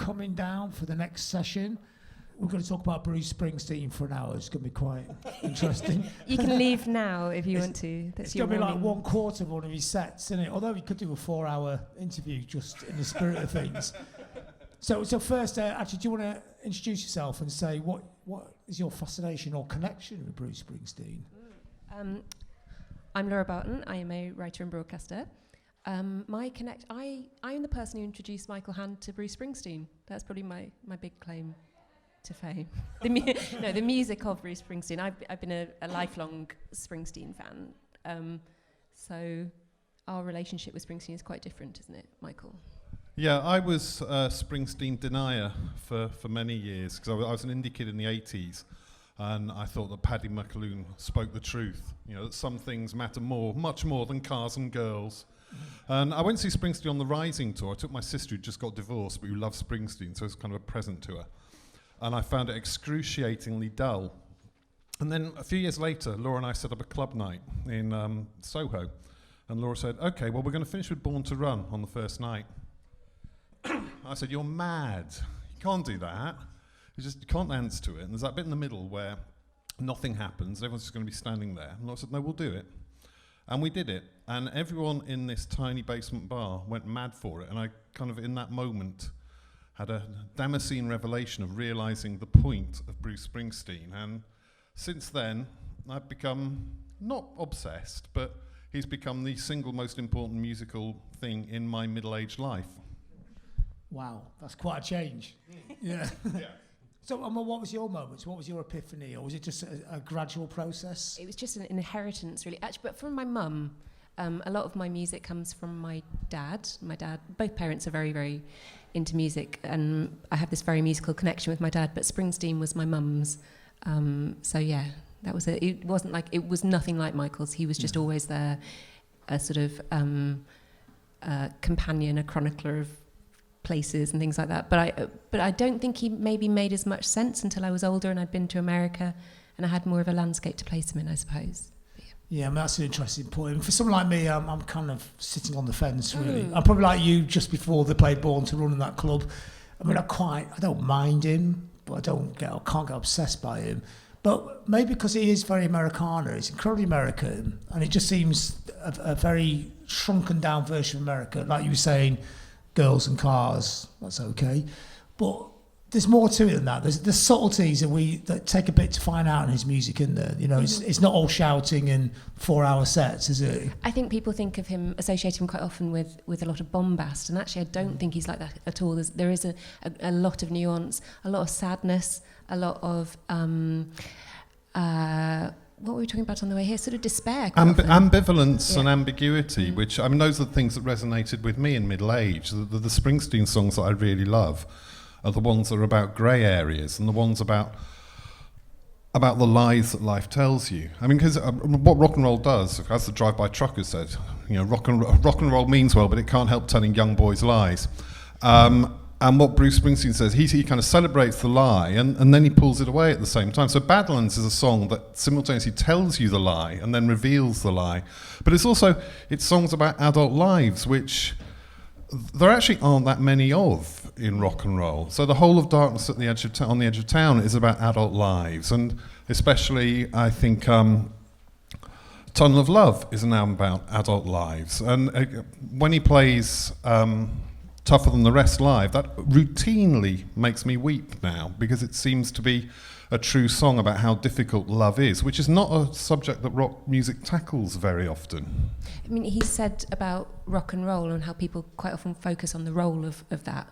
coming down for the next session. We're going to talk about Bruce Springsteen for an hour. It's going to be quite interesting. You can leave now if you want to. It's going to be like 1/4 of one of his sets, isn't it? Although we could do a 4-hour interview just in the spirit of things. So first, actually, do you want to introduce yourself and say what is your fascination or connection with Bruce Springsteen? I'm Laura Barton. I am a writer and broadcaster. I am the person who introduced Michael Hann to Bruce Springsteen. That's probably my big claim to fame. The music of Bruce Springsteen. I've been a lifelong Springsteen fan. So our relationship with Springsteen is quite different, isn't it, Michael? Yeah, I was a Springsteen denier for many years because I was an indie kid in the 80s, and I thought that Paddy McAloon spoke the truth. You know, that some things matter much more than cars and girls. And I went to see Springsteen on the Rising tour. I took my sister who just got divorced but who loved Springsteen, so it was kind of a present to her. And I found it excruciatingly dull. And then a few years later, Laura and I set up a club night in Soho. And Laura said, okay, well, we're going to finish with Born to Run on the first night. I said, you're mad. You can't do that. You can't dance to it. And there's that bit in the middle where nothing happens. Everyone's just going to be standing there. And I said, no, we'll do it. And we did it. And everyone in this tiny basement bar went mad for it. And I kind of, in that moment, had a Damascene revelation of realizing the point of Bruce Springsteen. And since then, I've become not obsessed, but he's become the single most important musical thing in my middle-aged life. Wow, that's quite a change. Yeah. So, what was your moment? What was your epiphany, or was it just a gradual process? It was just an inheritance, really. Actually, but from my mum. A lot of my music comes from my dad. Both parents are very, very into music, and I have this very musical connection with my dad. But Springsteen was my mum's. So yeah, that was it. It was nothing like Michael's. He was just always there, a sort of companion, a chronicler of places and things like that. But I don't think he maybe made as much sense until I was older and I'd been to America and I had more of a landscape to place him in, I suppose. Yeah, I mean, that's an interesting point. For someone like me, I'm kind of sitting on the fence, really. I'm probably like you just before they played Born to Run in that club. I mean, I don't mind him, but I can't get obsessed by him. But maybe because he is very Americana, he's incredibly American, and it just seems a very shrunken down version of America. Like you were saying, girls and cars, that's okay. But there's more to it than that. There's subtleties that take a bit to find out in his music, isn't there? You know, it's not all shouting and 4-hour sets, is it? I think people think of him, associate him quite often with a lot of bombast, and actually I don't think he's like that at all. There is a lot of nuance, a lot of sadness, a lot of what were we talking about on the way here? Sort of despair. Ambivalence and ambiguity, which, I mean, those are the things that resonated with me in middle age. The Springsteen songs that I really love are the ones that are about grey areas and the ones about the lies that life tells you. I mean, because what rock and roll does, as the Drive-By Trucker said, you know, rock and roll means well, but it can't help telling young boys lies. And what Bruce Springsteen says, he kind of celebrates the lie and then he pulls it away at the same time. So Badlands is a song that simultaneously tells you the lie and then reveals the lie. But it's songs about adult lives, which there actually aren't that many of in rock and roll. So the whole of Darkness on the Edge of Town is about adult lives, and especially I think Tunnel of Love is an album about adult lives. And when he plays Tougher Than the Rest live, that routinely makes me weep now, because it seems to be a true song about how difficult love is, which is not a subject that rock music tackles very often. I mean, he said about rock and roll and how people quite often focus on the role of that,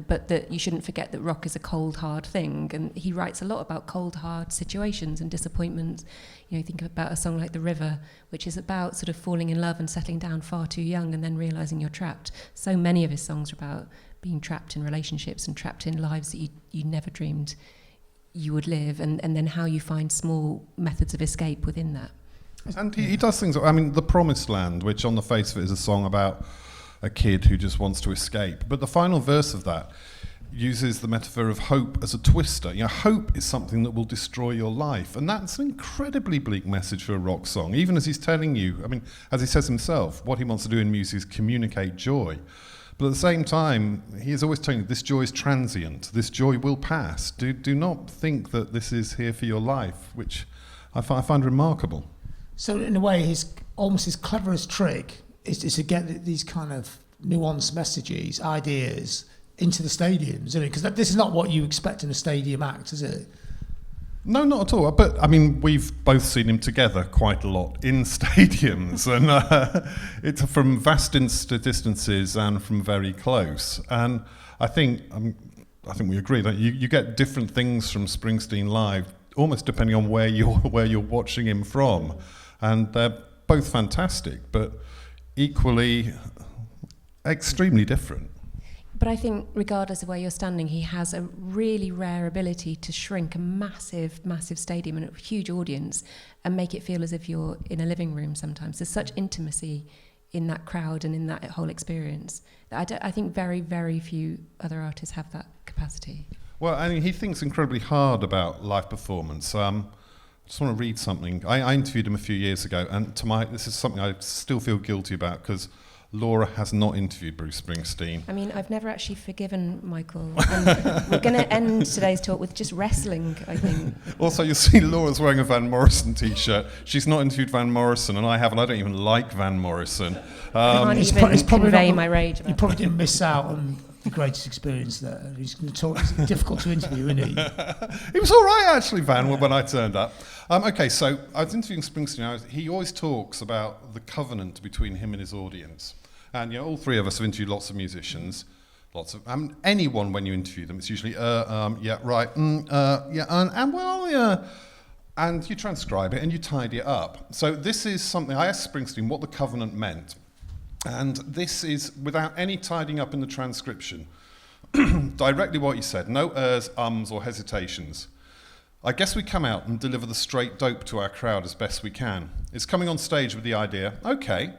but that you shouldn't forget that rock is a cold, hard thing. And he writes a lot about cold, hard situations and disappointments. You know, think about a song like The River, which is about sort of falling in love and settling down far too young and then realising you're trapped. So many of his songs are about being trapped in relationships and trapped in lives that you never dreamed you would live, and then how you find small methods of escape within that. And he does things, I mean, The Promised Land, which on the face of it is a song about a kid who just wants to escape. But the final verse of that uses the metaphor of hope as a twister. You know, hope is something that will destroy your life. And that's an incredibly bleak message for a rock song, even as he's telling you, I mean, as he says himself, what he wants to do in music is communicate joy. But at the same time, he is always telling you, this joy is transient, this joy will pass. Do not think that this is here for your life, which I find remarkable. So in a way, almost his cleverest trick is to get these kind of nuanced messages, ideas into the stadiums, isn't it? Because this is not what you expect in a stadium act, is it? No, not at all. But I mean, we've both seen him together quite a lot in stadiums, and it's from vast distances and from very close. And I think we agree that you get different things from Springsteen live, almost depending on where you're watching him from, and they're both fantastic, but equally extremely different. But I think regardless of where you're standing, he has a really rare ability to shrink a massive, massive stadium and a huge audience and make it feel as if you're in a living room sometimes. There's such intimacy in that crowd and in that whole experience that I think very, very few other artists have that capacity. Well, I mean, he thinks incredibly hard about live performance. I just want to read something. I interviewed him a few years ago, and this is something I still feel guilty about because Laura has not interviewed Bruce Springsteen. I mean, I've never actually forgiven Michael. And we're going to end today's talk with just wrestling, I think. Also, you'll see Laura's wearing a Van Morrison t-shirt. She's not interviewed Van Morrison, and I haven't. I don't even like Van Morrison. It's convey my rage about You probably didn't miss out on the greatest experience there. He's going to talk. It's difficult to interview, isn't he? It was all right, actually, Van, when I turned up. Okay, so I was interviewing Springsteen. He always talks about the covenant between him and his audience. And all three of us have interviewed lots of musicians, anyone when you interview them, it's usually yeah, right, yeah, and well, yeah, and you transcribe it and you tidy it up. So this is something I asked Springsteen what the covenant meant, and this is without any tidying up in the transcription, directly what he said, no ers, ums, or hesitations. I guess we come out and deliver the straight dope to our crowd as best we can. It's coming on stage with the idea, okay.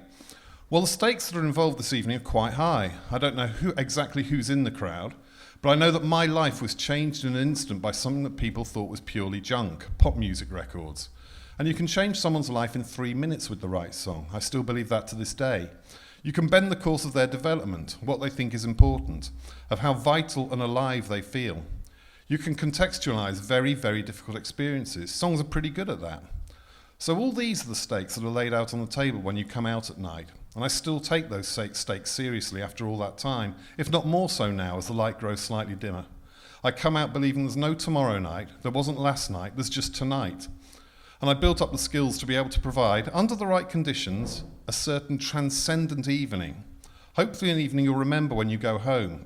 Well, the stakes that are involved this evening are quite high. I don't know exactly who's in the crowd, but I know that my life was changed in an instant by something that people thought was purely junk, pop music records. And you can change someone's life in 3 minutes with the right song. I still believe that to this day. You can bend the course of their development, what they think is important, of how vital and alive they feel. You can contextualize very, very difficult experiences. Songs are pretty good at that. So all these are the stakes that are laid out on the table when you come out at night. And I still take those stakes seriously after all that time, if not more so now as the light grows slightly dimmer. I come out believing there's no tomorrow night, there wasn't last night, there's just tonight. And I built up the skills to be able to provide, under the right conditions, a certain transcendent evening. Hopefully an evening you'll remember when you go home.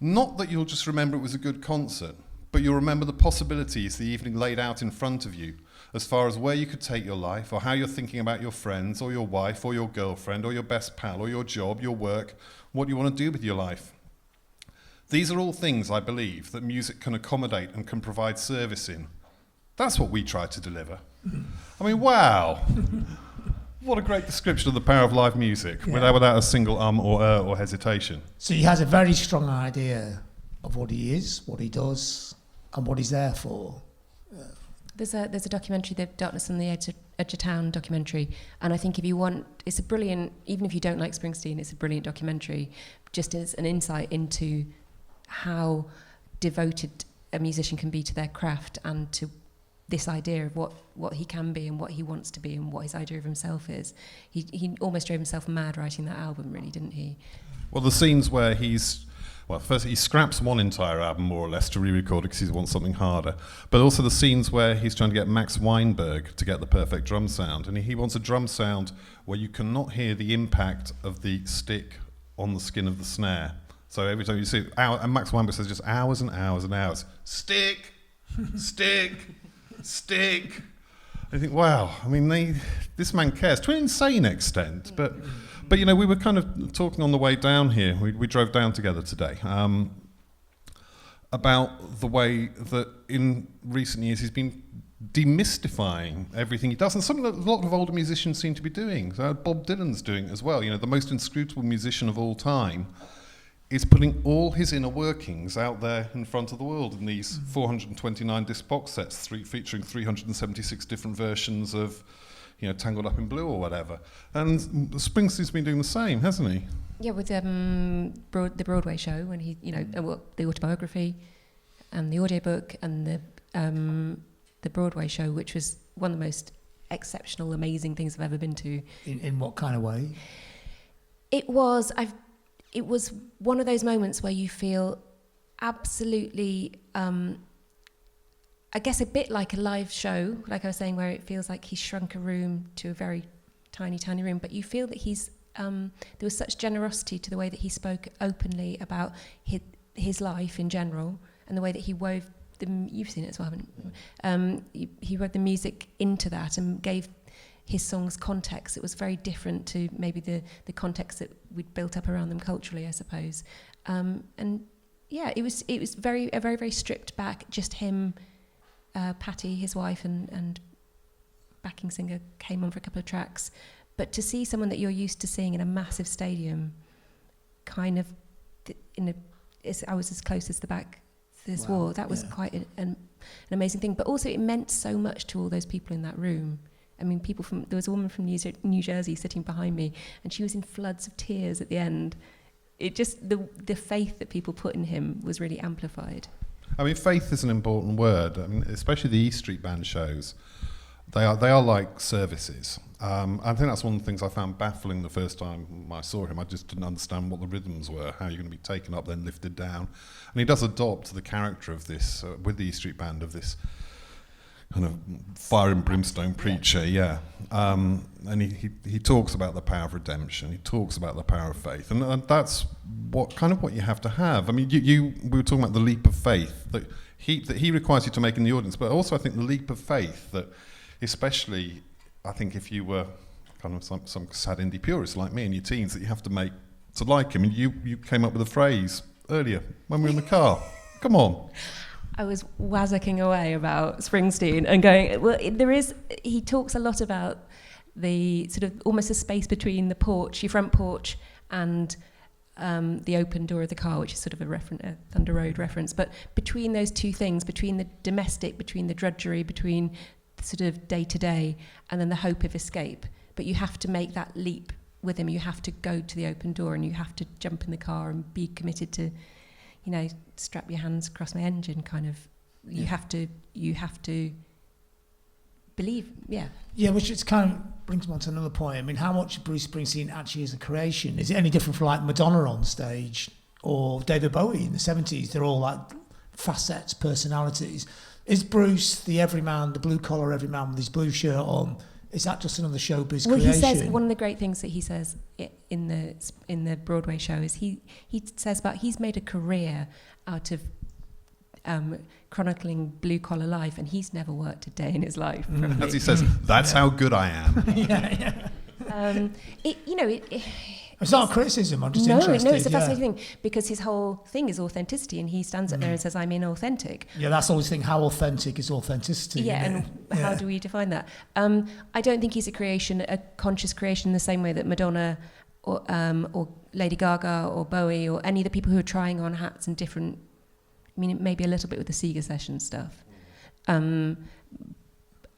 Not that you'll just remember it was a good concert, but you'll remember the possibilities the evening laid out in front of you, as far as where you could take your life, or how you're thinking about your friends, or your wife, or your girlfriend, or your best pal, or your job, your work, what you want to do with your life. These are all things, I believe, that music can accommodate and can provide service in. That's what we try to deliver. I mean, wow. What a great description of the power of live music, without a single or hesitation. So he has a very strong idea of what he is, what he does, and what he's there for. There's a documentary, the Darkness on the Edge of Town documentary, and I think if you want, it's a brilliant, even if you don't like Springsteen, it's a brilliant documentary, just as an insight into how devoted a musician can be to their craft and to this idea of what he can be and what he wants to be and what his idea of himself is. He almost drove himself mad writing that album, really, didn't he? Well, the scenes where first he scraps one entire album, more or less, to re-record it because he wants something harder. But also the scenes where he's trying to get Max Weinberg to get the perfect drum sound. And he wants a drum sound where you cannot hear the impact of the stick on the skin of the snare. So every time you see it, and Max Weinberg says just hours and hours and hours. Stick, stick, stick. I think, wow, I mean, this man cares to an insane extent. But we were kind of talking on the way down here. We drove down together today about the way that in recent years he's been demystifying everything he does, and something that a lot of older musicians seem to be doing. So Bob Dylan's doing it as well. The most inscrutable musician of all time is putting all his inner workings out there in front of the world in these 429 disc box sets, featuring 376 different versions of Tangled Up in Blue or whatever. And Springsteen's been doing the same, hasn't he? Yeah, with the Broadway show, when he, the autobiography and the audiobook and the Broadway show, which was one of the most exceptional, amazing things I've ever been to. In what kind of way? It was one of those moments where you feel absolutely, I guess a bit like a live show, like I was saying, where it feels like he's shrunk a room to a very tiny, tiny room, but you feel that there was such generosity to the way that he spoke openly about his life in general, and the way that he wove you've seen it as well, haven't you? He wove the music into that and gave his songs context. It was very different to maybe the context that we'd built up around them culturally, I suppose. And yeah, it was a very, very stripped back, just him, Patty, his wife, and backing singer came on for a couple of tracks. But to see someone that you're used to seeing in a massive stadium, kind of I was as close as the back to this wall. That was quite an amazing thing. But also it meant so much to all those people in that room. I mean, there was a woman from New Jersey sitting behind me, and she was in floods of tears at the end. It just, the faith that people put in him was really amplified. I mean, faith is an important word. I mean, especially the E Street Band shows. They are like services. I think that's one of the things I found baffling the first time I saw him. I just didn't understand what the rhythms were, how you're going to be taken up, then lifted down. And he does adopt the character of this, with the E Street Band, of this kind of fire and brimstone preacher, and he talks about the power of redemption. He talks about the power of faith, and that's what you have to have. I mean, we were talking about the leap of faith that he requires you to make in the audience, but also I think the leap of faith that, especially, I think if you were kind of some sad indie purist like me in your teens, that you have to make to like him. And you came up with a phrase earlier when we were in the car. Come on. I was wazzicking away about Springsteen and going, well, he talks a lot about the sort of almost a space between the porch, your front porch, and the open door of the car, which is sort of a Thunder Road reference. But between those two things, between the domestic, between the drudgery, between the sort of day-to-day, and then the hope of escape. But you have to make that leap with him. You have to go to the open door, and you have to jump in the car and be committed to, strap your hands across my engine, kind of. You have to believe, Yeah, which it's kind of brings me on to another point. I mean, how much Bruce Springsteen actually is a creation? Is it any different from like Madonna on stage or David Bowie in the 70s? They're all like facets, personalities. Is Bruce the everyman, the blue-collar everyman with his blue shirt on? Is that just another showbiz creation? Well, he says, one of the great things that he says in the Broadway show is he says about he's made a career out of chronicling blue-collar life, and he's never worked a day in his life. As he says, that's how good I am. It's not a criticism, I'm just interested. No, it's a fascinating thing, because his whole thing is authenticity, and he stands up there and says, I'm inauthentic. Yeah, that's always the thing, how authentic is authenticity? Yeah, and how do we define that? I don't think he's a conscious creation in the same way that Madonna or Lady Gaga or Bowie or any of the people who are trying on hats and different, I mean, maybe a little bit with the Seeger session stuff. I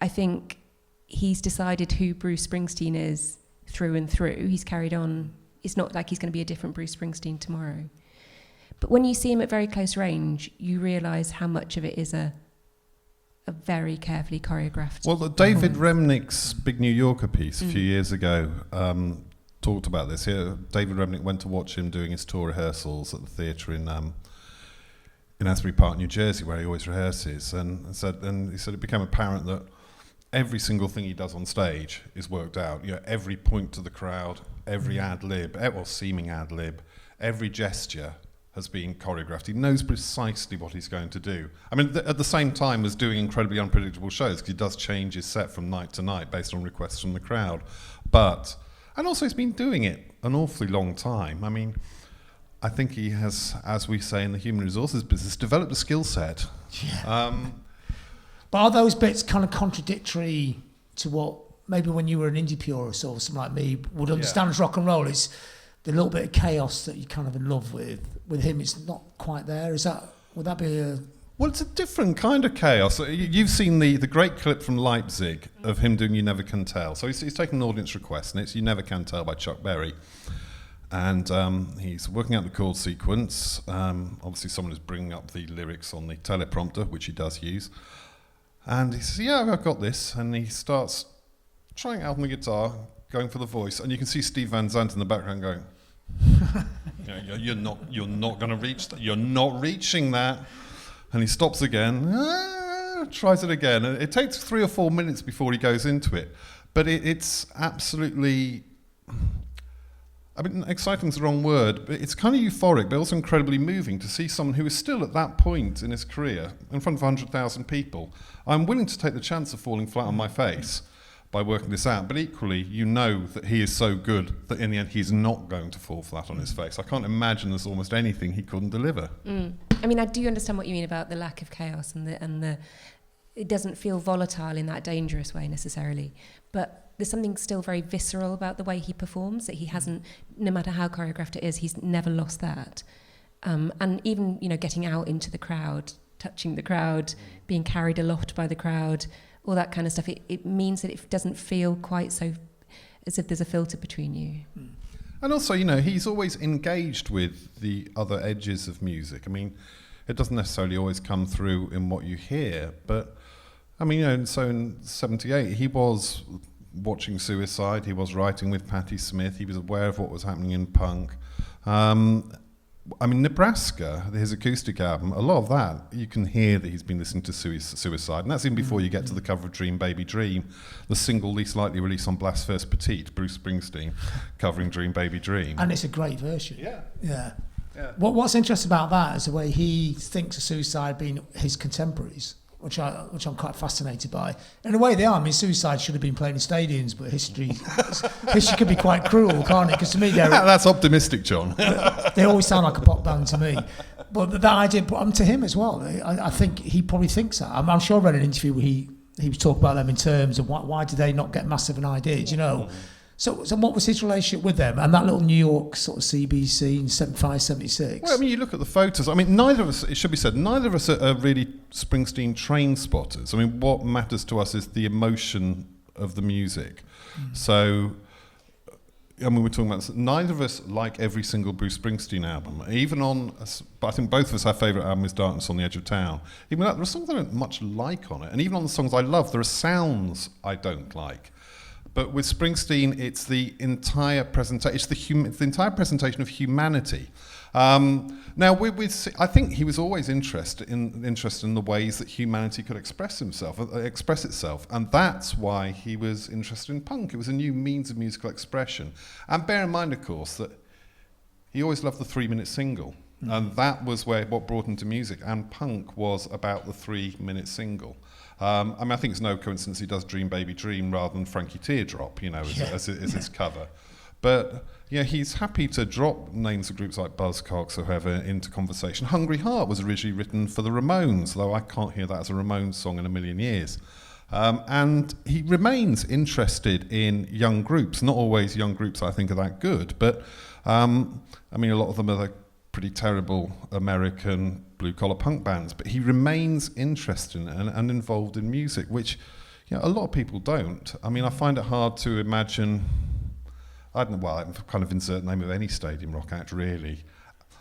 think he's decided who Bruce Springsteen is through and through. He's carried on. It's not like he's going to be a different Bruce Springsteen tomorrow. But when you see him at very close range, you realise how much of it is a very carefully choreographed. Well, David Remnick's Big New Yorker piece a few years ago talked about this. Here, David Remnick went to watch him doing his tour rehearsals at the theatre in Asbury Park, New Jersey, where he always rehearses, and he said it became apparent that every single thing he does on stage is worked out. Every point to the crowd, every ad lib, or seeming ad lib, every gesture has been choreographed. He knows precisely what he's going to do. I mean, at the same time as doing incredibly unpredictable shows, because he does change his set from night to night based on requests from the crowd. And also he's been doing it an awfully long time. I mean, I think he has, as we say in the human resources business, developed a skill set. Yeah. But are those bits kind of contradictory to what maybe when you were an indie purist or something like me would understand as rock and roll? It's the little bit of chaos that you're kind of in love with. With him, it's not quite there. Would that be a Well, it's a different kind of chaos. You've seen the great clip from Leipzig of him doing You Never Can Tell. So he's taken an audience request, and it's You Never Can Tell by Chuck Berry. And he's working out the chord sequence. Obviously, someone is bringing up the lyrics on the teleprompter, which he does use. And he says, yeah, I've got this. And he starts trying out on the guitar, going for the voice. And you can see Steve Van Zandt in the background going, you're not going to reach that. You're not reaching that. And he stops again, tries it again. And it takes 3 or 4 minutes before he goes into it. But it's absolutely, I mean, exciting's the wrong word, but it's kind of euphoric, but also incredibly moving to see someone who is still at that point in his career, in front of 100,000 people. I'm willing to take the chance of falling flat on my face by working this out, but equally, you know that he is so good that in the end he's not going to fall flat on his face. I can't imagine there's almost anything he couldn't deliver. I mean, I do understand what you mean about the lack of chaos and the it doesn't feel volatile in that dangerous way necessarily, but there's something still very visceral about the way he performs, that he hasn't, no matter how choreographed it is, he's never lost that. And even, getting out into the crowd, touching the crowd, being carried aloft by the crowd, all that kind of stuff, it means that it doesn't feel quite so as if there's a filter between you. And also, he's always engaged with the other edges of music. I mean, it doesn't necessarily always come through in what you hear, but, I mean, so in 78, he was watching Suicide, he was writing with Patti Smith, he was aware of what was happening in punk. I mean, Nebraska, his acoustic album, a lot of that, you can hear that he's been listening to Suicide, and that's even before you get to the cover of Dream Baby Dream, the single least likely release on Blast First Petite, Bruce Springsteen, covering Dream Baby Dream. And it's a great version. Yeah. What's interesting about that is the way he thinks of Suicide being his contemporaries, which I'm quite fascinated by. In a way they are. I mean, Suicide should have been playing in stadiums, but history can be quite cruel, can't it? Because to me, that's optimistic, John. They always sound like a pop band to me. But that idea brought to him as well. I think he probably thinks that. I'm sure I read an interview where he was talking about them in terms of why did they not get massive an idea, So what was his relationship with them and that little New York sort of CBC in 75, 76? Well, I mean, you look at the photos. I mean, neither of us, it should be said, neither of us are really Springsteen train spotters. I mean, what matters to us is the emotion of the music. So, I mean, we're talking about this. Neither of us like every single Bruce Springsteen album. Even on, but I think both of us, our favourite album is Dartington on the Edge of Town. Even that, there are songs I don't much like on it. And even on the songs I love, there are sounds I don't like. But with Springsteen, it's the entire presentation. It's the entire presentation of humanity. Now, I think he was always interested in the ways that humanity could express itself, and that's why he was interested in punk. It was a new means of musical expression. And bear in mind, of course, that he always loved the 3-minute single, and that was what brought him to music. And punk was about the 3-minute single. I mean, I think it's no coincidence he does Dream Baby Dream rather than Frankie Teardrop, as his cover. But yeah, he's happy to drop names of groups like Buzzcocks or whoever into conversation. Hungry Heart was originally written for the Ramones, though I can't hear that as a Ramones song in a million years. And he remains interested in young groups, not always young groups I think are that good, but I mean, a lot of them are pretty terrible American blue-collar punk bands, but he remains interested and involved in music, which a lot of people don't. I mean, I find it hard to imagine, I don't know, well, I can kind of insert the name of any stadium rock act, really.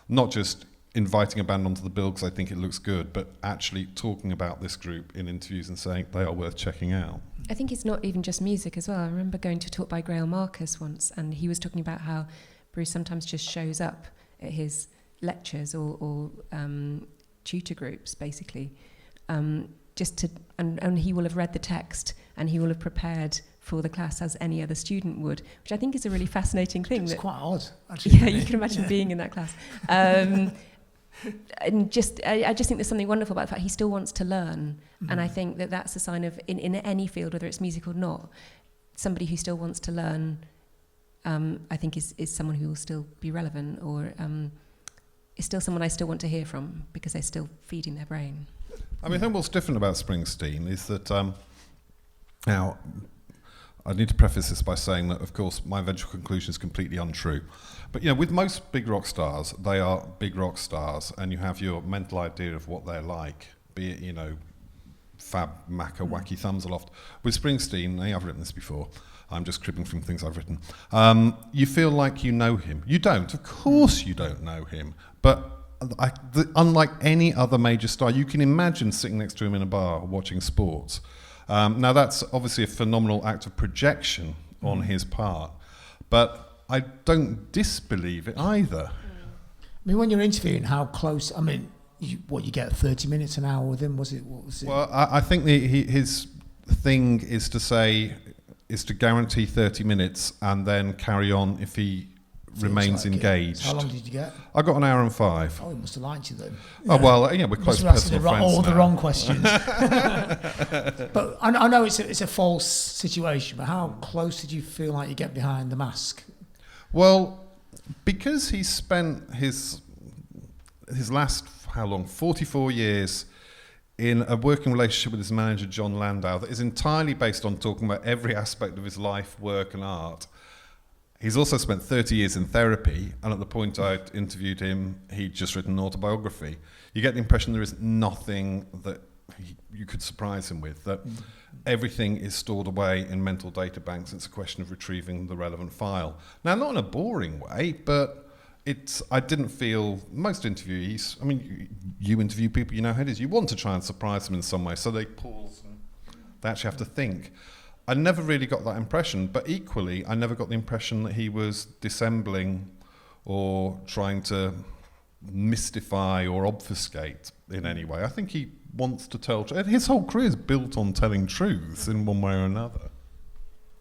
Not just inviting a band onto the bill because I think it looks good, but actually talking about this group in interviews and saying they are worth checking out. I think it's not even just music as well. I remember going to a talk by Grail Marcus once, and he was talking about how Bruce sometimes just shows up at his lectures or tutor groups, basically, just to, and he will have read the text and he will have prepared for the class as any other student would, which I think is a really fascinating thing. It's quite odd, actually. Yeah, you can imagine being in that class. And I just think there's something wonderful about the fact he still wants to learn, and I think that's a sign of, in any field, whether it's music or not, somebody who still wants to learn, I think is someone who will still be relevant, or is still someone I still want to hear from because they're still feeding their brain. I mean, I think what's different about Springsteen is that, now, I need to preface this by saying that, of course, my eventual conclusion is completely untrue. But, with most big rock stars, they are big rock stars, and you have your mental idea of what they're like. be it, fab, macca, wacky thumbs aloft. With Springsteen, I've written this before, I'm just cribbing from things I've written, you feel like you know him. You don't. Of course you don't know him. But unlike any other major star, you can imagine sitting next to him in a bar watching sports. Now, that's obviously a phenomenal act of projection on his part, but I don't disbelieve it either. I mean, when you're interviewing, how close, you get 30 minutes, an hour with him, what was it? Well, I think his thing is to guarantee 30 minutes and then carry on if he remains engaged. How long did you get? I got an hour and 5. Oh, he must have liked you then. Oh, well, yeah, we're close personal friends all the now. wrong questions. But I know it's a false situation, but how close did you feel like you get behind the mask? Well, because he spent his last, 44 years in a working relationship with his manager, John Landau, that is entirely based on talking about every aspect of his life, work and art. He's also spent 30 years in therapy, and at the point I interviewed him, he'd just written an autobiography. You get the impression there is nothing that you could surprise him with, that everything is stored away in mental data banks. It's a question of retrieving the relevant file. Now, not in a boring way, but I didn't feel, most interviewees, you interview people, you know how it is, you want to try and surprise them in some way, so they pause and they actually have to think. I never really got that impression, but equally, I never got the impression that he was dissembling or trying to mystify or obfuscate in any way. I think he wants to tell, his whole career is built on telling truths in one way or another.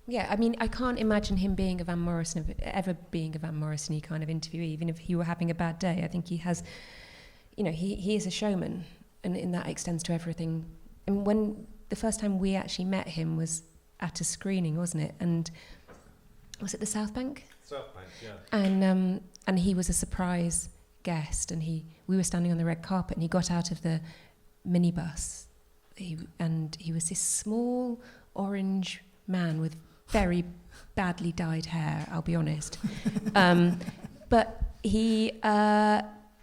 Yeah, I can't imagine him being ever being a Van Morrison-y kind of interviewee, even if he were having a bad day. I think he has, he is a showman, and that extends to everything. And when the first time we actually met him was at a screening, wasn't it? And was it the South Bank? South Bank, yeah. And he was a surprise guest, and we were standing on the red carpet, and he got out of the minibus, and he was this small orange man with very badly dyed hair, I'll be honest. But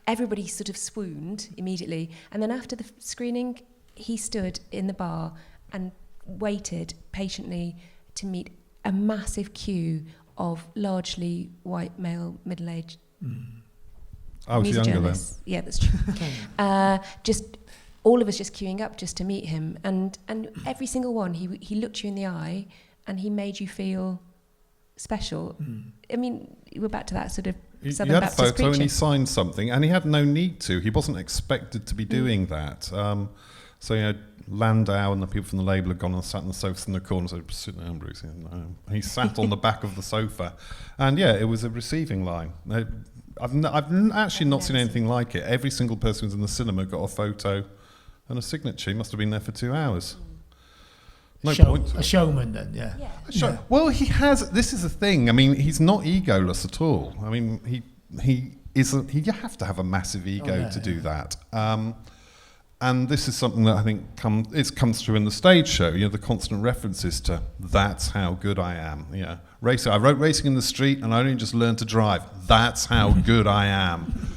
everybody sort of swooned immediately. And then after the screening, he stood in the bar and waited patiently to meet a massive queue of largely white male middle-aged I was younger then. Yeah, that's true. Just all of us just queuing up just to meet him. And every single one, he looked you in the eye and he made you feel special. We're back to that sort of Southern Baptist preaching. He had a photo preaching. and he signed something, and he had no need to. He wasn't expected to be doing that. So, Landau and the people from the label had gone and sat on the sofas in the corner and said, "Sit down, Bruce." He sat on the back of the sofa. And, yeah, it was a receiving line. I've actually not seen anything like it. Every single person who was in the cinema got a photo and a signature. He must have been there for 2 hours. No point to a showman then, yeah. Yeah. Well, he has. This is the thing. He's not egoless at all. He you have to have a massive ego to do that. And this is something that I think comes through in the stage show. The constant references to "that's how good I am." Racing. I wrote Racing in the Street, and I only just learned to drive. That's how good I am.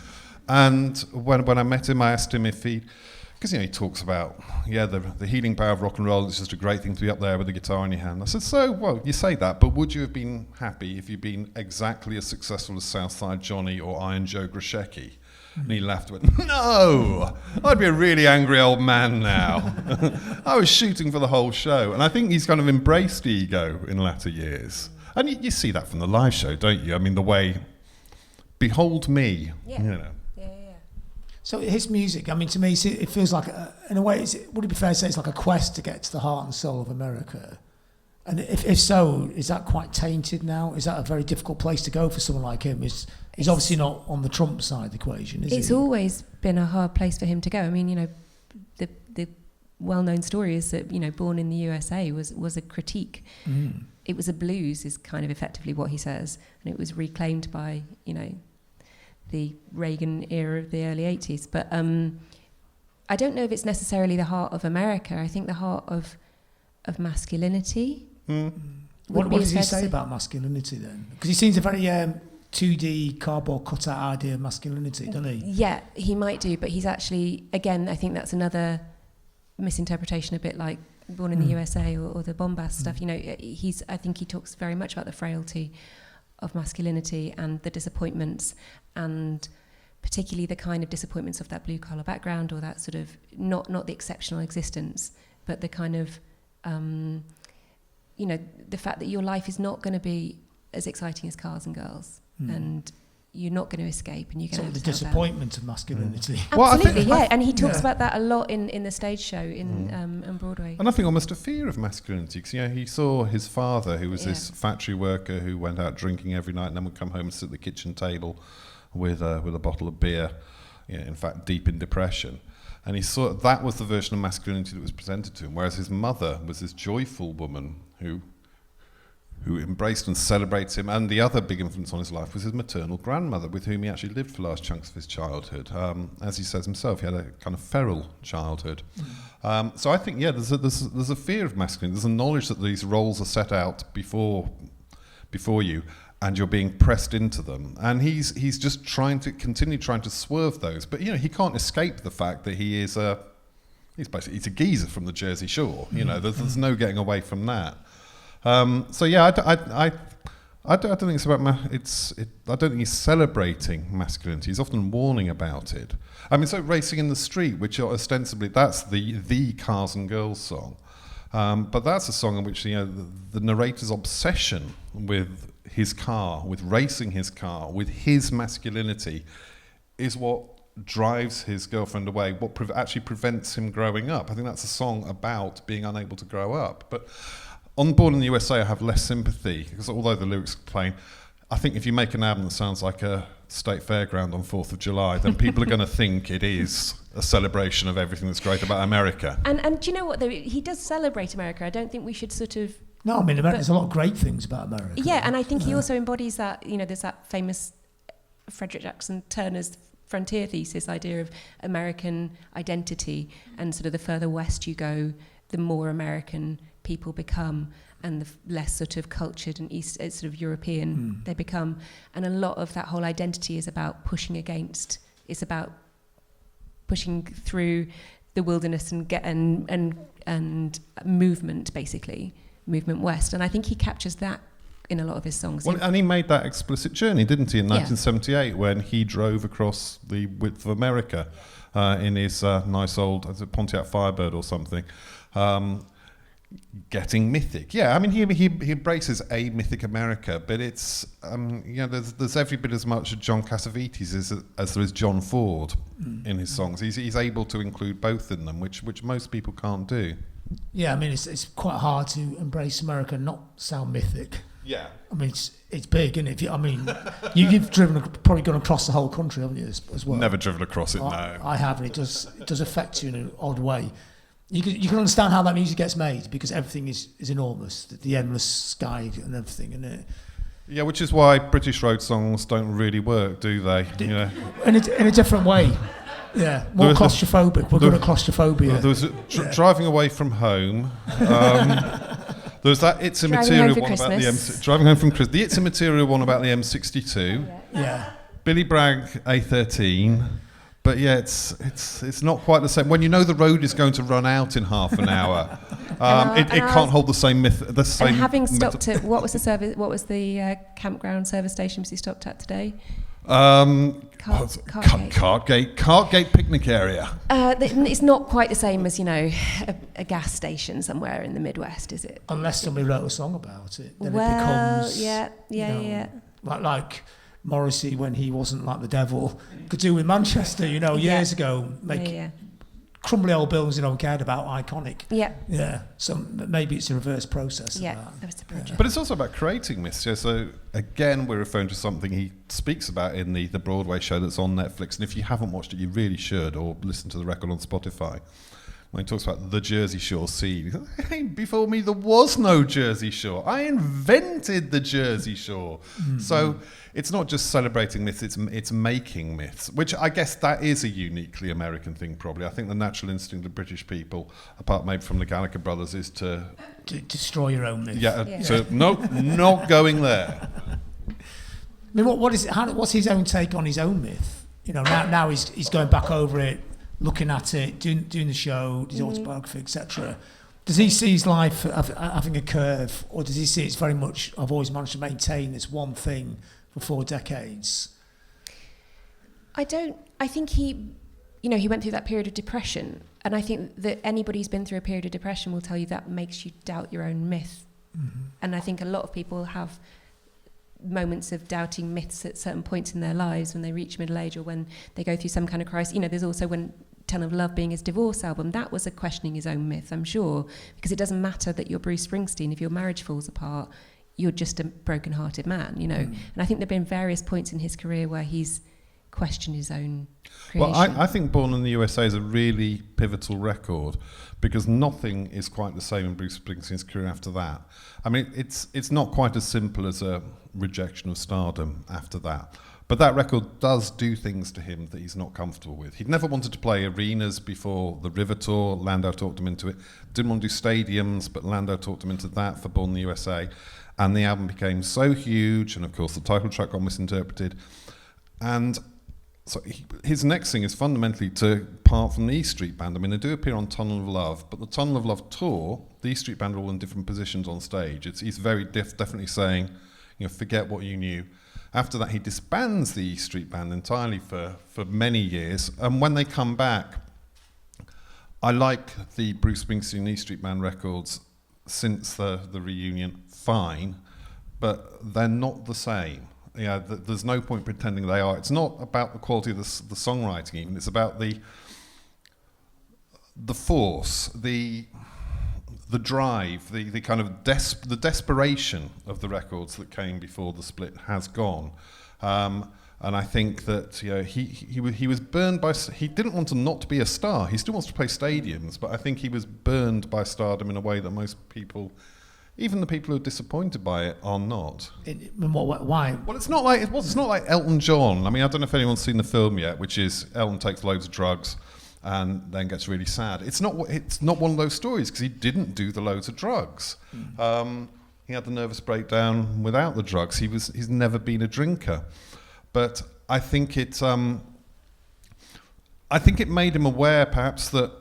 And when I met him, I asked him if because he talks about the healing power of rock and roll. It's just a great thing to be up there with the guitar in your hand. I said, so well, you say that, but would you have been happy if you'd been exactly as successful as Southside Johnny or Iron Joe Grashecki? And he laughed and went, no, I'd be a really angry old man now. I was shooting for the whole show. And I think he's kind of embraced ego in latter years. And you see that from the live show, don't you? The way, behold me, So his music, to me, it feels like, in a way, would it be fair to say it's like a quest to get to the heart and soul of America? And if so, is that quite tainted now? Is that a very difficult place to go for someone like him? He's obviously not on the Trump side of the equation, is he? It's always been a hard place for him to go. The well-known story is that, Born in the USA was a critique. It was a blues is kind of effectively what he says. And it was reclaimed by, the Reagan era of the early 80s. But I don't know if it's necessarily the heart of America. I think the heart of masculinity. What does he say about masculinity then? Because he seems a very 2D cardboard cutout idea of masculinity, doesn't he? Yeah, he might do, but he's actually, again, I think that's another misinterpretation, a bit like Born in the USA or the bombast stuff. You know, I think he talks very much about the frailty of masculinity and the disappointments, and particularly the kind of disappointments of that blue collar background, or that sort of not the exceptional existence, but the kind of you know, the fact that your life is not going to be as exciting as cars and girls, and you're not going to escape, and you're going to have the to settle down. disappointment of masculinity. Absolutely, yeah. And he talks about that a lot in the stage show on Broadway. And I think almost a fear of masculinity, because, you know, he saw his father, who was this factory worker who went out drinking every night and then would come home and sit at the kitchen table with a bottle of beer, you know, in fact, deep in depression. And he saw that was the version of masculinity that was presented to him, whereas his mother was this joyful woman who embraced and celebrates him. And the other big influence on his life was his maternal grandmother, with whom he actually lived for large chunks of his childhood. As he says himself, he had a kind of feral childhood. So I think, there's a fear of masculinity. There's a knowledge that these roles are set out before you, and you're being pressed into them. And he's just continue trying to swerve those. But, you know, he can't escape the fact that he's a geezer from the Jersey Shore. You know, there's no getting away from that. I don't think it's about I don't think he's celebrating masculinity. He's often warning about it. I mean, so Racing in the Street, which ostensibly that's the Cars and Girls song, but that's a song in which, you know, the narrator's obsession with his car, with racing his car, with his masculinity, is what drives his girlfriend away, what actually prevents him growing up. I think that's a song about being unable to grow up. But on Born in the USA, I have less sympathy, because although the lyrics are plain, I think if you make an album that sounds like a state fairground on 4th of July, then people are going to think it is a celebration of everything that's great about America. And do you know what, though? He does celebrate America. I don't think we should sort of... No, I mean, there's a lot of great things about America. Yeah, and I think he also embodies that, you know, there's that famous Frederick Jackson Turner's frontier thesis idea of American identity, and sort of the further west you go, the more American people become, and the less sort of cultured and sort of European they become. And a lot of that whole identity is about pushing against. It's about pushing through the wilderness and movement, basically, movement west. And I think he captures that in a lot of his songs. Well, and he made that explicit journey, didn't he, in 1978, when he drove across the width of America in his nice old Pontiac Firebird or something. Getting mythic, yeah. I mean, he embraces a mythic America, but it's you know, there's every bit as much John Cassavetes as there is John Ford in his songs. He's able to include both in them, which most people can't do. Yeah, I mean, it's quite hard to embrace America and not sound mythic. Yeah, I mean, it's big, isn't it? I mean, you've probably gone across the whole country, haven't you, as well? Never driven across it. No, I have, and it does affect you in an odd way. You can understand how that music gets made, because everything is enormous, the endless sky and everything, isn't it? Yeah, which is why British road songs don't really work, do they? You know? In a different way. Yeah, more claustrophobic. We're good at claustrophobia. There was driving away from home. There was that It's Immaterial one about the driving home from Christmas. The It's Immaterial one about the M62. Yeah. Billy Bragg A13. But yeah, it's not quite the same. When you know the road is going to run out in half an hour, it can't hold the same myth. And having stopped at what was the campground service station he stopped at today? Cartgate picnic area. It's not quite the same as, you know, a gas station somewhere in the Midwest, is it? Unless somebody wrote a song about it, then it becomes yeah. Like Morrissey, when he wasn't like the devil, could do with Manchester, you know, years ago, make crumbly old buildings you don't cared about iconic. Yeah. So maybe it's a reverse process. Yeah, that was the project. But it's also about creating myths. Yeah, so again, we're referring to something he speaks about in the Broadway show that's on Netflix. And if you haven't watched it, you really should, or listen to the record on Spotify. When he talks about the Jersey Shore scene, hey, before me there was no Jersey Shore. I invented the Jersey Shore. Mm-hmm. So it's not just celebrating myths, it's making myths, which I guess that is a uniquely American thing, probably. I think the natural instinct of British people, apart maybe from the Gallagher brothers, is to destroy your own myth. Yeah. So nope, not going there. I mean, what's his own take on his own myth? You know, now he's going back over it looking at it, doing the show, his autobiography, etc. Does he see his life having a curve, or does he see it's very much, I've always managed to maintain this one thing for 4 decades? I think he went through that period of depression, and I think that anybody who's been through a period of depression will tell you that makes you doubt your own myth. Mm-hmm. And I think a lot of people have moments of doubting myths at certain points in their lives when they reach middle age or when they go through some kind of crisis. There's also when Ton of Love being his divorce album, that was a questioning his own myth, I'm sure, because it doesn't matter that you're Bruce Springsteen. If your marriage falls apart, you're just a broken-hearted man, And I think there have been various points in his career where he's questioned his own creation. Well, I think Born in the USA is a really pivotal record because nothing is quite the same in Bruce Springsteen's career after that. I mean, it's not quite as simple as a rejection of stardom after that. But that record does do things to him that he's not comfortable with. He'd never wanted to play arenas before the River Tour. Landau talked him into it. Didn't want to do stadiums, but Landau talked him into that for Born in the USA. And the album became so huge, and of course the title track got misinterpreted. And so his next thing is fundamentally to part from the E Street Band. I mean, they do appear on Tunnel of Love, but the Tunnel of Love tour, the E Street Band are all in different positions on stage. He's very definitely saying, forget what you knew. After that, he disbands the E Street Band entirely for many years. And when they come back, I like the Bruce Springsteen E Street Band records since the reunion, fine, but they're not the same. There's no point pretending they are. It's not about the quality of the songwriting even. It's about the force, the drive, the kind of the desperation of the records that came before the split has gone. And I think that he was burned by. He didn't want to not be a star. He still wants to play stadiums, but I think he was burned by stardom in a way that most people, even the people who are disappointed by it, are not. Why? Well, it's not like Elton John. I mean, I don't know if anyone's seen the film yet, which is Elton takes loads of drugs and then gets really sad. It's not one of those stories because he didn't do the loads of drugs. He had the nervous breakdown without the drugs. He's never been a drinker, but I think it made him aware, perhaps, that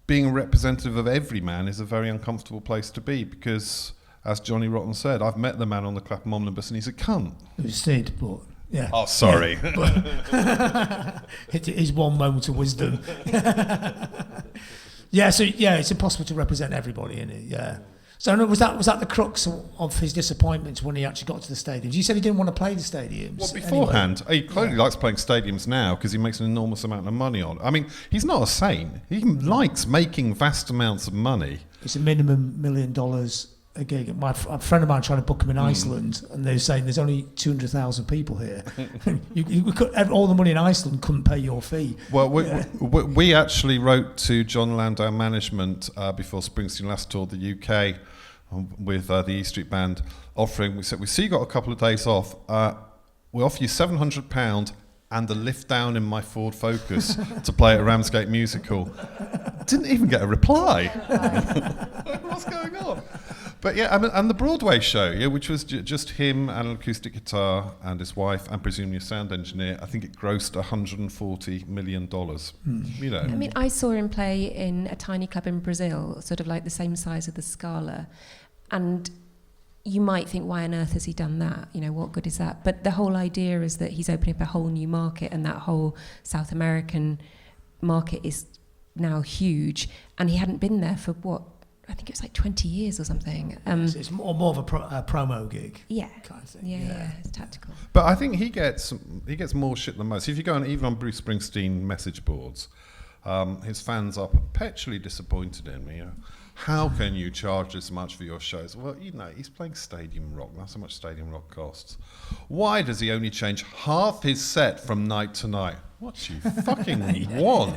being a representative of every man is a very uncomfortable place to be because, as Johnny Rotten said, I've met the man on the Clapham Omnibus and he's a cunt. It was Sid, but yeah. Oh, sorry. Yeah, it is one moment of wisdom. It's impossible to represent everybody in it. Yeah. So was that the crux of his disappointment when he actually got to the stadiums? You said he didn't want to play the stadiums. Well, beforehand, he clearly likes playing stadiums now because he makes an enormous amount of money on it. I mean, he's not a saint. He likes making vast amounts of money. It's a minimum $1 million a gig. A friend of mine trying to book him in Iceland, and they're saying there's only 200,000 people here. you could, all the money in Iceland couldn't pay your fee. Well, we actually wrote to John Landau Management before Springsteen last toured the UK with the E Street Band, offering. We said, we see you got a couple of days off. We offer you £700 and a lift down in my Ford Focus to play at Ramsgate Music Hall. Didn't even get a reply. What's going on? But yeah, I mean, and the Broadway show, which was just him and an acoustic guitar and his wife and presumably a sound engineer, I think it grossed $140 million. I mean, I saw him play in a tiny club in Brazil, sort of like the same size as the Scala, and you might think, why on earth has he done that? What good is that? But the whole idea is that he's opening up a whole new market, and that whole South American market is now huge, and he hadn't been there for I think it was like 20 years or something. So it's more of a promo gig. Yeah. Kind of thing. Yeah, it's tactical. But I think he gets more shit than most. If you go even on Bruce Springsteen message boards, his fans are perpetually disappointed in me. How can you charge this much for your shows? Well, he's playing stadium rock. That's how much stadium rock costs. Why does he only change half his set from night to night? What do you fucking want?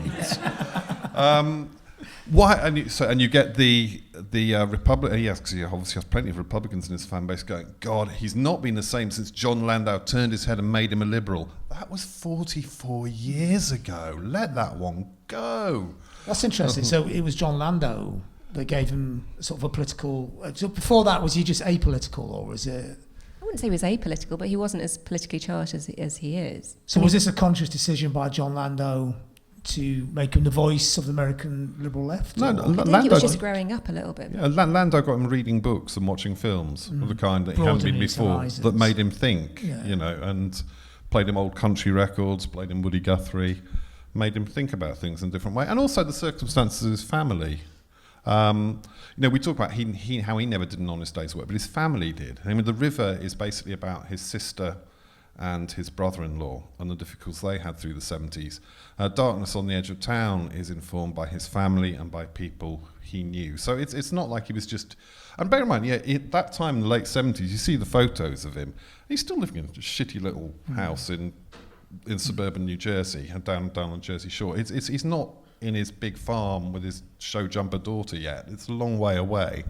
Why? And you get the Republican. Yes, because he obviously has plenty of Republicans in his fan base going, God, he's not been the same since John Landau turned his head and made him a liberal. That was 44 years ago. Let that one go. That's interesting. So it was John Landau that gave him sort of a political. So before that, was he just apolitical, or was it? I wouldn't say he was apolitical, but he wasn't as politically charged as he is. So was this a conscious decision by John Landau to make him the voice of the American liberal left? No, I think he was just growing up a little bit. Yeah, Lando got him reading books and watching films of the kind that he hadn't been before, that made him think, and played him old country records, played him Woody Guthrie, made him think about things in a different way. And also the circumstances of his family. We talk about how he never did an honest day's work, but his family did. I mean, The River is basically about his sister and his brother-in-law and the difficulties they had through the 70s. Darkness on the Edge of Town is informed by his family and by people he knew. So it's not like he was just... And bear in mind, at that time in the late 70s, you see the photos of him. He's still living in a shitty little house in suburban New Jersey, down on Jersey Shore. He's not in his big farm with his show jumper daughter yet. It's a long way away.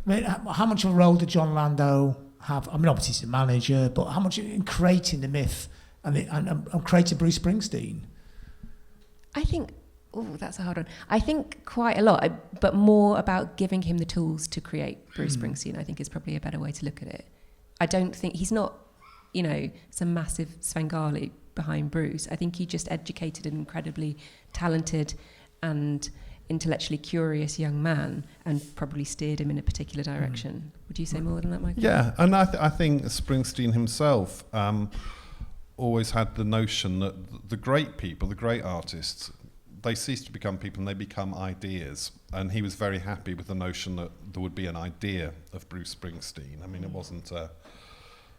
I mean, how much of a role did John Lando have? I mean, obviously he's a manager, but how much in creating the myth and creating Bruce Springsteen? I think, that's a hard one. I think quite a lot, but more about giving him the tools to create Bruce Springsteen, I think is probably a better way to look at it. I don't think, he's not, some massive Svengali behind Bruce. I think he just educated an incredibly talented and intellectually curious young man and probably steered him in a particular direction. Would you say more than that, Michael? Yeah, and I think Springsteen himself always had the notion that the great people, the great artists, they cease to become people and they become ideas. And he was very happy with the notion that there would be an idea of Bruce Springsteen. I mean, it wasn't...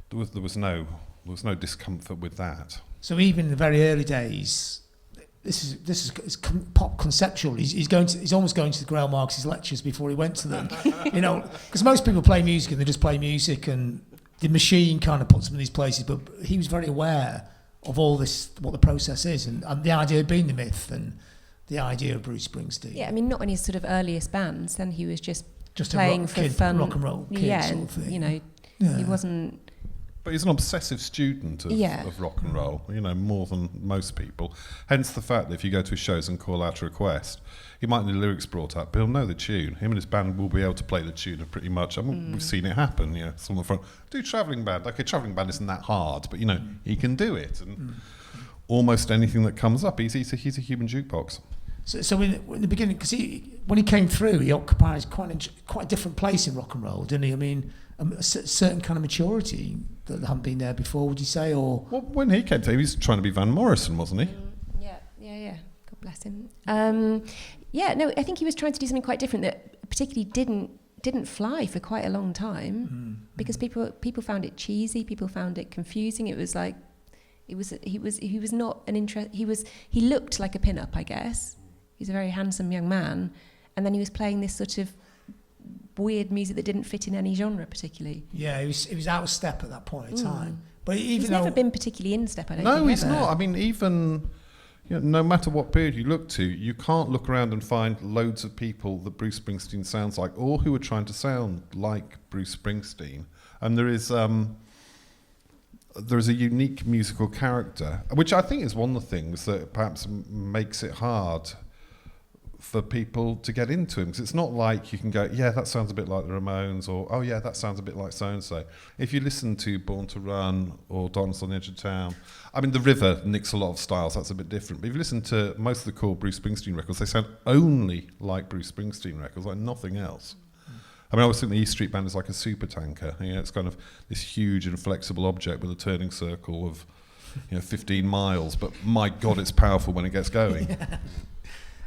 there was no discomfort with that. So even in the very early days, this is pop conceptual. He's almost going to the Grail Marx's lectures before he went to them. Because most people play music and they just play music, and the machine kind of puts them in these places. But he was very aware of all this, what the process is, and the idea of being the myth and the idea of Bruce Springsteen. Yeah, I mean, not in his sort of earliest bands. Then he was just playing for fun, rock and roll kid sort of thing. He wasn't. But he's an obsessive student of rock and roll, more than most people. Hence the fact that if you go to his shows and call out a request, he might need the lyrics brought up, but he'll know the tune. Him and his band will be able to play the tune of pretty much. We've seen it happen. It's on the front. Do Travelling Band. Okay, Travelling Band isn't that hard, but he can do it. And almost anything that comes up, he's a human jukebox. So in the beginning, because when he came through, he occupied quite a different place in rock and roll, didn't he? I mean, a certain kind of maturity that hadn't been there before, would you say? Or well, when he came to, he was trying to be Van Morrison, wasn't he? Yeah. God bless him. I think he was trying to do something quite different that particularly didn't fly for quite a long time because people found it cheesy, people found it confusing. It was like he was not an interest. He looked like a pin-up, I guess. He's a very handsome young man, and then he was playing this sort of weird music that didn't fit in any genre particularly. Yeah, he was out of step at that point in time. But he's never been particularly in step, I don't think. No, he's not. I mean, even no matter what period you look to, you can't look around and find loads of people that Bruce Springsteen sounds like, or who are trying to sound like Bruce Springsteen. And there is a unique musical character, which I think is one of the things that perhaps makes it hard for people to get into him, because it's not like you can go, yeah, that sounds a bit like the Ramones, or oh yeah, that sounds a bit like so-and-so. If you listen to Born to Run or Dartington on the Edge of Town, I mean, The River nicks a lot of styles, that's a bit different, but if you listen to most of the core Bruce Springsteen records, they sound only like Bruce Springsteen records, like nothing else. I mean, I always think the E Street Band is like a super tanker. It's kind of this huge inflexible object with a turning circle of 15 miles, but my God, it's powerful when it gets going. Yeah.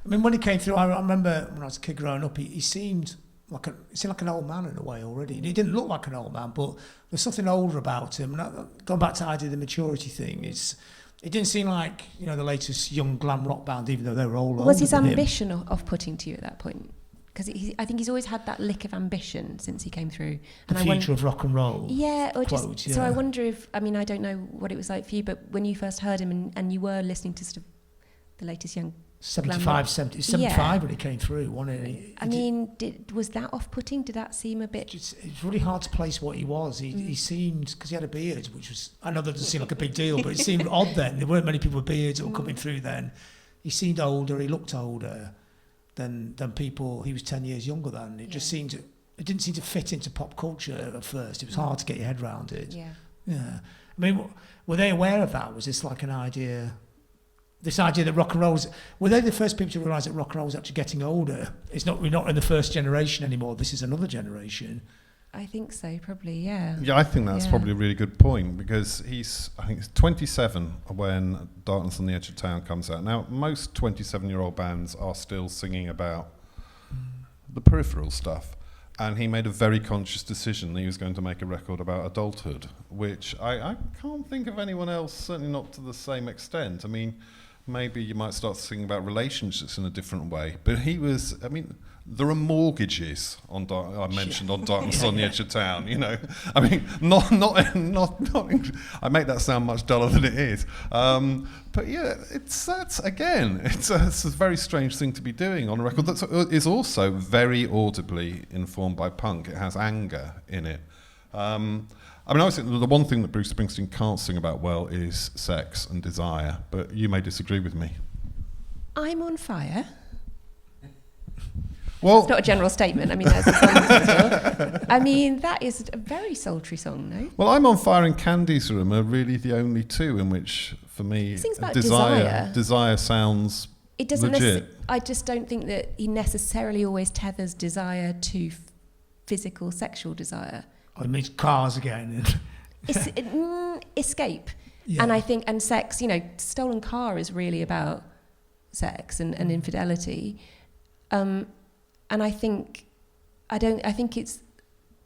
I mean, when he came through, I remember when I was a kid growing up, he seemed like an old man in a way already. He didn't look like an old man, but there's something older about him. And going back to the idea of the maturity thing, it didn't seem like the latest young glam rock band, even though they were all older. Was his ambition off-putting to you at that point? Because I think he's always had that lick of ambition since he came through. The future of rock and roll. Yeah, or quote, just so I wonder if I don't know what it was like for you, but when you first heard him and you were listening to sort of the latest young 75 when he came through, wasn't it? Was that off-putting? Did that seem a bit... It's really hard to place what he was. He seemed, because he had a beard, which was, I know that doesn't seem like a big deal, but it seemed odd then. There weren't many people with beards that were coming through then. He seemed older, he looked older than people. He was 10 years younger then. It just seemed it didn't seem to fit into pop culture at first. It was hard to get your head around it. Yeah. I mean, were they aware of that? Was this like an idea this idea that rock and roll's, were they the first people to realise that rock and roll's actually getting older? We're not in the first generation anymore. This is another generation. I think so, probably, yeah. Yeah, I think that's probably a really good point, because I think he's 27 when Dartington on the Edge of Town comes out. Now, most 27-year-old bands are still singing about the peripheral stuff, and he made a very conscious decision that he was going to make a record about adulthood, which I can't think of anyone else, certainly not to the same extent. I mean, maybe you might start singing about relationships in a different way, but there are mortgages on I mentioned on Dartington on the Edge of Town. You know, I mean, not. I make that sound much duller than it is. But yeah, it's a very strange thing to be doing on a record that is also very audibly informed by punk. It has anger in it. Obviously, the one thing that Bruce Springsteen can't sing about well is sex and desire. But you may disagree with me. I'm on fire. Well, it's not a general statement. I mean, that's a song. I mean, that is a very sultry song, no? Well, I'm on Fire and Candy's Room are really the only two in which, for me, desire sounds it doesn't legit. I just don't think that he necessarily always tethers desire to physical, sexual desire. Oh, it means cars again. Escape. Yeah. And I think, and sex, you know, Stolen Car is really about sex and infidelity. And I think it's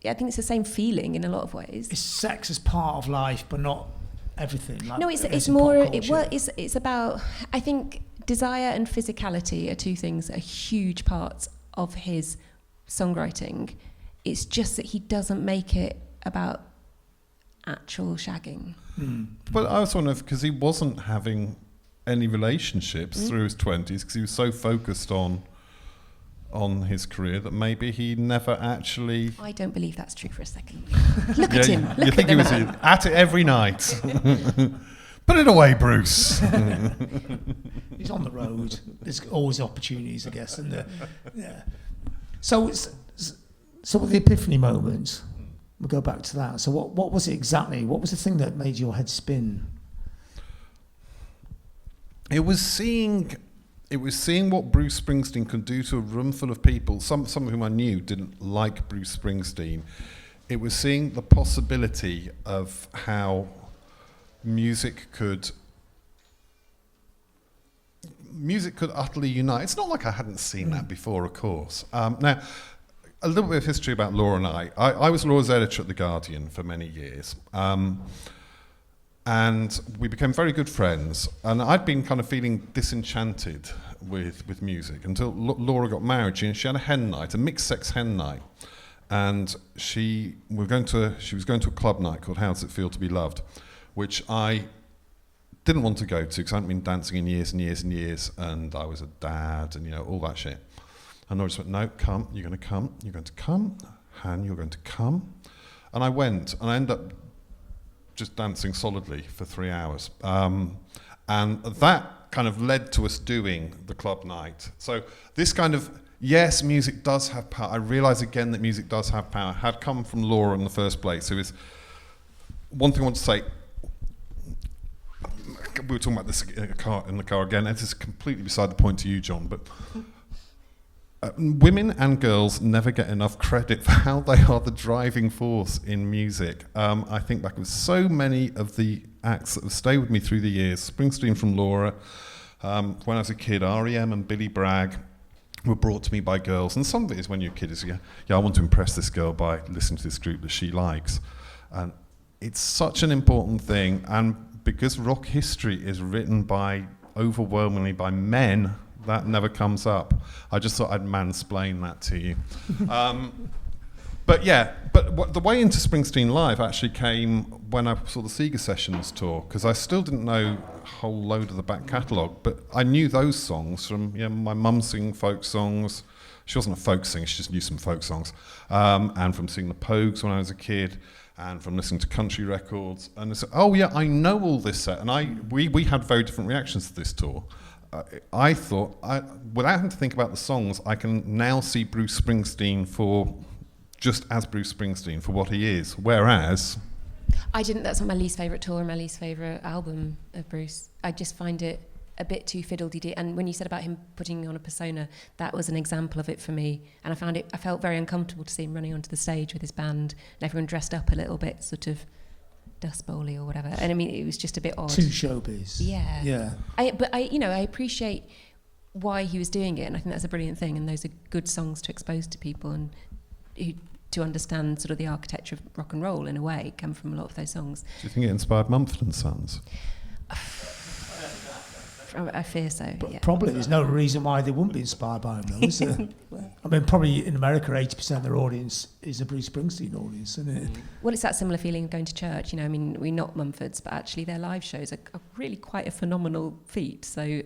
the same feeling in a lot of ways. Is sex as part of life, but not everything? Like, no, it's more. It's about. I think desire and physicality are two things that are huge parts of his songwriting. It's just that he doesn't make it about actual shagging. But I was wondering, because he wasn't having any relationships through his 20s, because he was so focused on his career that maybe he never actually... I don't believe that's true for a second. Look at him. You think he was at it every night. Put it away, Bruce. He's on the road. There's always opportunities, I guess. And So with the epiphany moment, we'll go back to that. So what was it exactly? What was the thing that made your head spin? It was seeing what Bruce Springsteen could do to a room full of people, some of whom I knew didn't like Bruce Springsteen. It was seeing the possibility of how music could utterly unite. It's not like I hadn't seen that before, of course. Now, a little bit of history about Laura and I was Laura's editor at The Guardian for many years. And we became very good friends, and I'd been kind of feeling disenchanted with music until Laura got married. She had a hen night, a mixed-sex hen night, and she was going to a club night called How Does It Feel to Be Loved, which I didn't want to go to because I hadn't been dancing in years and years and years, and I was a dad and all that shit. And Laura just went, "No, come, you're going to come, Hann, you're going to come," and I went, and I ended up just dancing solidly for 3 hours. And that kind of led to us doing the club night. So this kind of, yes, music does have power. I realise again that music does have power. Had come from Laura in the first place, who is... One thing I want to say, we were talking about this in the car again, and this is completely beside the point to you, John, but... women and girls never get enough credit for how they are the driving force in music. I think back of so many of the acts that have stayed with me through the years. Springsteen from Laura. When I was a kid, R.E.M. and Billy Bragg were brought to me by girls. And some of it is when you're a kid, is I want to impress this girl by listening to this group that she likes. And it's such an important thing. And because rock history is written overwhelmingly by men, that never comes up. I just thought I'd mansplain that to you. But the way into Springsteen Live actually came when I saw the Sega Sessions tour, because I still didn't know a whole load of the back catalogue, but I knew those songs from my mum singing folk songs. She wasn't a folk singer, she just knew some folk songs. And from singing the Pogues when I was a kid, and from listening to country records. And I said, oh yeah, I know all this set. And we had very different reactions to this tour. I thought, without having to think about the songs, I can now see Bruce Springsteen just as Bruce Springsteen, for what he is. Whereas... that's not my least favourite tour and my least favourite album of Bruce. I just find it a bit too fiddle-dee-dee. And when you said about him putting on a persona, that was an example of it for me. And I felt very uncomfortable to see him running onto the stage with his band and everyone dressed up a little bit sort of Dust Bowl-y or whatever. And I mean, it was just a bit odd. Too showbiz. Yeah. But I appreciate why he was doing it, and I think that's a brilliant thing, and those are good songs to expose to people and to understand sort of the architecture of rock and roll in a way, come from a lot of those songs. Do you think it inspired Mumford & Sons? I fear so, yeah. Probably. There's no reason why they wouldn't be inspired by him, though, is there? I mean, probably in America, 80% of their audience is a Bruce Springsteen audience, isn't it? Well, it's that similar feeling of going to church. I mean, we're not Mumfords, but actually their live shows are really quite a phenomenal feat. So,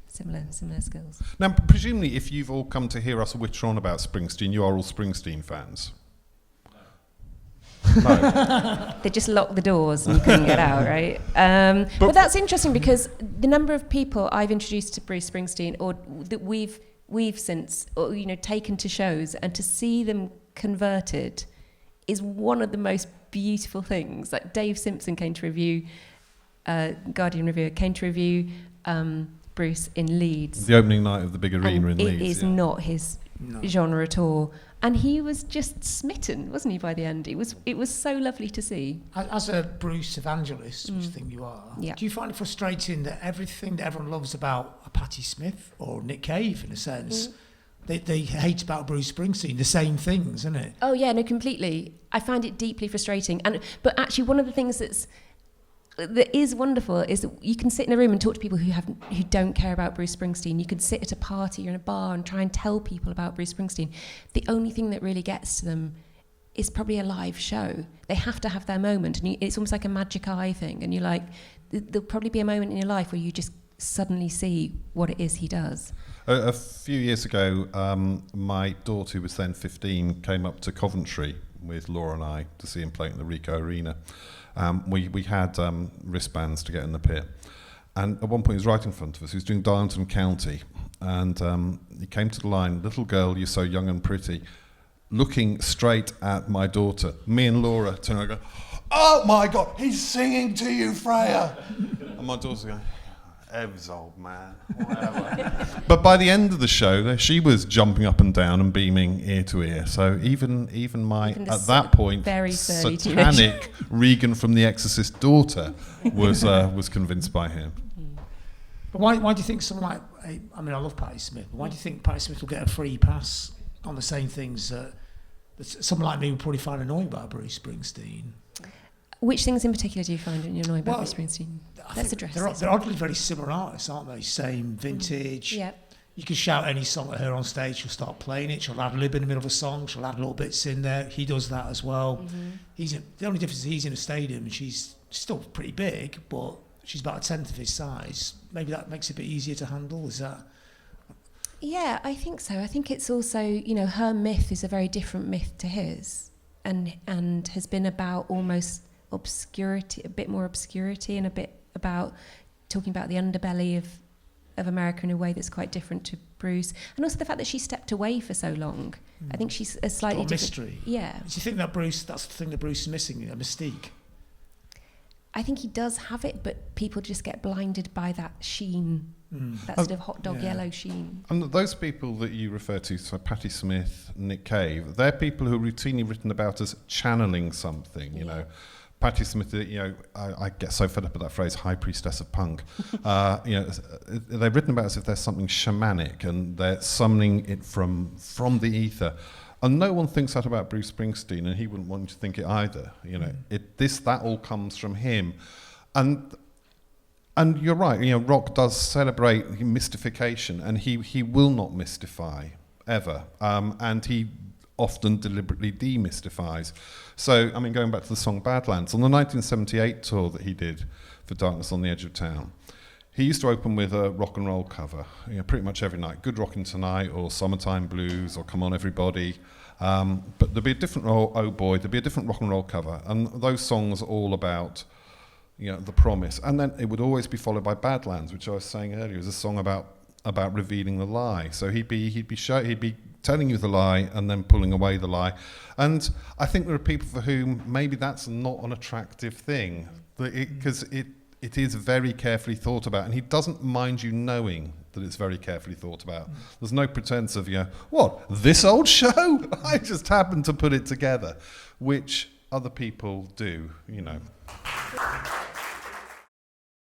similar skills. Now, presumably, if you've all come to hear us witter on about Springsteen, you are all Springsteen fans. No. They just locked the doors and you couldn't get out, right? But that's interesting because the number of people I've introduced to Bruce Springsteen, or that we've since, taken to shows, and to see them converted is one of the most beautiful things. Like Dave Simpson came to review, Guardian reviewer came to review Bruce in Leeds. The opening night of the big arena in Leeds. It is not his genre at all. And he was just smitten, wasn't he, by the end? It was so lovely to see. As a Bruce evangelist, which I think you are, do you find it frustrating that everything that everyone loves about a Patti Smith or Nick Cave, in a sense, they hate about Bruce Springsteen, the same things, isn't it? Oh, yeah, no, completely. I find it deeply frustrating. But actually, one of the things that is wonderful is that you can sit in a room and talk to people who don't care about Bruce Springsteen. You could sit at a party or in a bar and try and tell people about Bruce Springsteen. The only thing that really gets to them is probably a live show. They have to have their moment, and it's almost like a magic eye thing. And you're like, there'll probably be a moment in your life where you just suddenly see what it is he does. A few years ago, my daughter, who was then 15, came up to Coventry with Laura and I to see him play in the Ricoh Arena. We had wristbands to get in the pit, and at one point he was right in front of us. He was doing Dartington County, and he came to the line, "Little girl, you're so young and pretty," looking straight at my daughter. Me and Laura turn around and go, "Oh my God, he's singing to you, Freya!" And my daughter's going, "Ev's old man, whatever." But by the end of the show, she was jumping up and down and beaming ear to ear. So even my at that point very satanic Regan from The Exorcist daughter was convinced by him. But why do you think someone like, I mean, I love Patti Smith, but why do you think Patti Smith will get a free pass on the same things that someone like me would probably find annoying about Bruce Springsteen? Which things in particular do you find annoying about Bruce Springsteen? Let's address this. They're oddly very similar artists, aren't they? Same vintage. Yeah. You can shout any song at her on stage, she'll start playing it. She'll ad-lib in the middle of a song. She'll add little bits in there. He does that as well. Mm-hmm. The only difference is he's in a stadium and she's still pretty big, but she's about a tenth of his size. Maybe that makes it a bit easier to handle. Is that? Yeah, I think so. I think it's also, her myth is a very different myth to his, and has been about almost obscurity, a bit more obscurity, and a bit about talking about the underbelly of America in a way that's quite different to Bruce, and also the fact that she stepped away for so long. I think she's a slightly different mystery. Yeah. Do you think that that's the thing that Bruce is missing, a mystique? I think he does have it, but people just get blinded by that sheen, that sort of hot dog yellow sheen. And those people that you refer to, so Patti Smith, Nick Cave, they're people who are routinely written about as channeling something, you know. Patti Smith, I get so fed up with that phrase, high priestess of punk. They're written about as if there's something shamanic and they're summoning it from the ether. And no one thinks that about Bruce Springsteen, and he wouldn't want you to think it either. That all comes from him. And you're right, rock does celebrate mystification, and he will not mystify, ever. And he often deliberately demystifies. So, going back to the song Badlands, on the 1978 tour that he did for Darkness on the Edge of Town, he used to open with a rock and roll cover, pretty much every night. Good Rockin' Tonight, or Summertime Blues, or Come On Everybody. But there'd be a different Oh Boy, there'd be a different rock and roll cover. And those songs are all about, the promise. And then it would always be followed by Badlands, which I was saying earlier, is a song about revealing the lie. So he'd be telling you the lie and then pulling away the lie. And I think there are people for whom maybe that's not an attractive thing, because it it is very carefully thought about, and he doesn't mind you knowing that it's very carefully thought about. There's no pretense of, what, this old show? I just happened to put it together, which other people do,